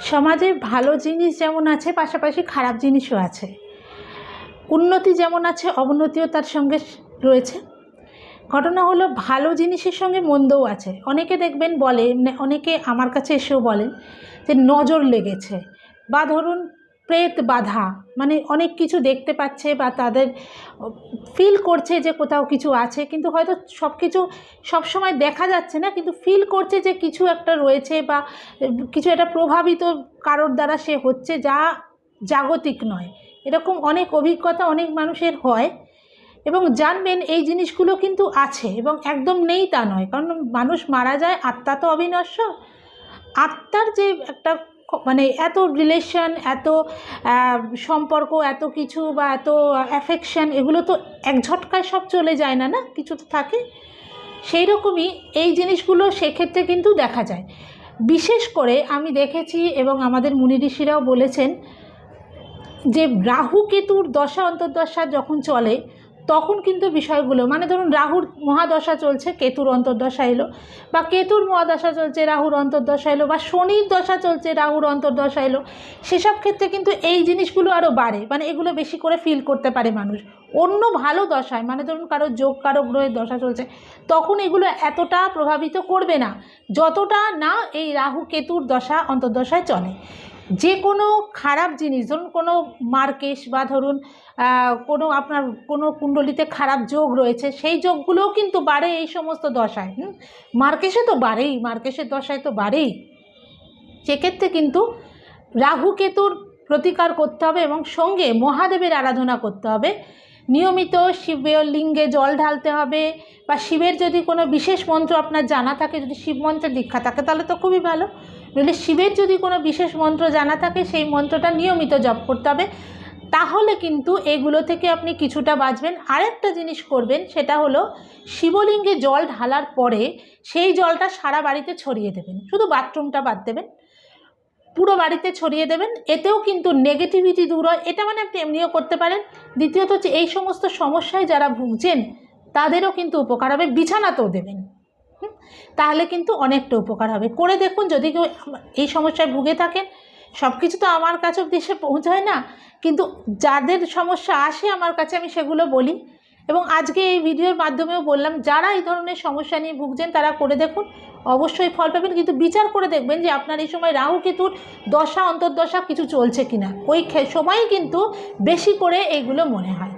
সমাজে ভালো জিনিস যেমন আছে, পাশাপাশি খারাপ জিনিসও আছে। উন্নতি যেমন আছে, অবনতিও তার সঙ্গে রয়েছে। ঘটনা হলো, ভালো জিনিসের সঙ্গে মন্দও আছে। অনেকে দেখবেন বলে, অনেকে আমার কাছে এসেও বলেন যে নজর লেগেছে, বা ধরুন প্রেত বাধা, মানে অনেক কিছু দেখতে পাচ্ছে বা তাদের ফিল করছে যে কোথাও কিছু আছে, কিন্তু হয়তো সব কিছু সবসময় দেখা যাচ্ছে না, কিন্তু ফিল করছে যে কিছু একটা রয়েছে বা কিছু একটা প্রভাবিত কারোর দ্বারা সে হচ্ছে, যা জাগতিক নয়। এরকম অনেক অভিজ্ঞতা অনেক মানুষের হয়। এবং জানবেন এই জিনিসগুলো কিন্তু আছে এবং একদম নেই তা নয়, কারণ মানুষ মারা যায়, আত্মা তো অবিনশ্বর। আত্মার যে একটা মানে এত রিলেশন, এত সম্পর্ক, এত কিছু বা এত অ্যাফেকশন, এগুলো তো এক ঝটকায় সব চলে যায় না, না কিছু তো থাকে। সেই রকমই এই জিনিসগুলো সেক্ষেত্রে কিন্তু দেখা যায়। বিশেষ করে আমি দেখেছি এবং আমাদের মুনি ঋষিরাও বলেছেন যে রাহু কেতুর দশা অন্তর্দশা যখন চলে, তখন কিন্তু বিষয়গুলো, মানে ধরুন রাহুর মহাদশা চলছে, কেতুর অন্তর্দশা এলো, বা কেতুর মহাদশা চলছে, রাহুর অন্তর্দশা এলো, বা শনির দশা চলছে, রাহুর অন্তর্দশা এলো, সেসব ক্ষেত্রে কিন্তু এই জিনিসগুলো আরও বাড়ে, মানে এগুলো বেশি করে ফিল করতে পারে মানুষ। অন্য ভালো দশায়, মানে ধরুন কারো যোগ, কারো গ্রহের দশা চলছে, তখন এগুলো এতটা প্রভাবিত করবে না, যতটা না এই রাহু কেতুর দশা অন্তর্দশায় চলে। যে কোনো খারাপ জিনিস, ধরুন কোনো মার্কেশ, বা ধরুন কোনো আপনার কোনো কুণ্ডলিতে খারাপ যোগ রয়েছে, সেই যোগগুলোও কিন্তু বাড়ে এই সমস্ত দশায়। মার্কেশে তো বাড়েই, মার্কেশের দশায় তো বাড়েই। সেক্ষেত্রে কিন্তু রাহু কেতুর প্রতিকার করতে হবে এবং সঙ্গে মহাদেবের আরাধনা করতে হবে। নিয়মিত শিবের লিঙ্গে জল ঢালতে হবে, বা শিবের যদি কোনো বিশেষ মন্ত্র আপনার জানা থাকে, যদি শিব মন্ত্রের দীক্ষা থাকে তাহলে তো খুবই ভালো, নইলে শিবের যদি কোনো বিশেষ মন্ত্র জানা থাকে সেই মন্ত্রটা নিয়মিত জপ করতে হবে। তাহলে কিন্তু এগুলো থেকে আপনি কিছুটা বাঁচবেন। আরেকটা জিনিস করবেন, সেটা হলো শিবলিঙ্গে জল ঢালার পরে সেই জলটা সারা বাড়িতে ছড়িয়ে দেবেন, শুধু বাথরুমটা বাদ দেবেন, পুরো বাড়িতে ছড়িয়ে দেবেন। এতেও কিন্তু নেগেটিভিটি দূর হয়, এটা মানে আপনি এমনিও করতে পারেন। দ্বিতীয়ত হচ্ছে, এই সমস্ত সমস্যায় যারা ভুগছেন তাদেরও কিন্তু উপকার হবে। বিছানাতেও দেবেন, তাহলে কিন্তু অনেকটা উপকার হবে। করে দেখুন, যদি কেউ এই সমস্যায় ভুগে থাকেন। সব কিছু তো আমার কাছে দেশে পৌঁছায় না, কিন্তু যাদের সমস্যা আসে আমার কাছে, আমি সেগুলো বলি। এবং আজকে এই ভিডিওর মাধ্যমেও বললাম, যারা এই ধরনের সমস্যা নিয়ে ভুগছেন তারা করে দেখুন, অবশ্যই ফল পাবেন। কিন্তু বিচার করে দেখবেন যে আপনার এই সময় রাহু কেতুর দশা অন্তর্দশা কিছু চলছে কিনা, ওই সময়ই কিন্তু বেশি করে এইগুলো মনে হয়।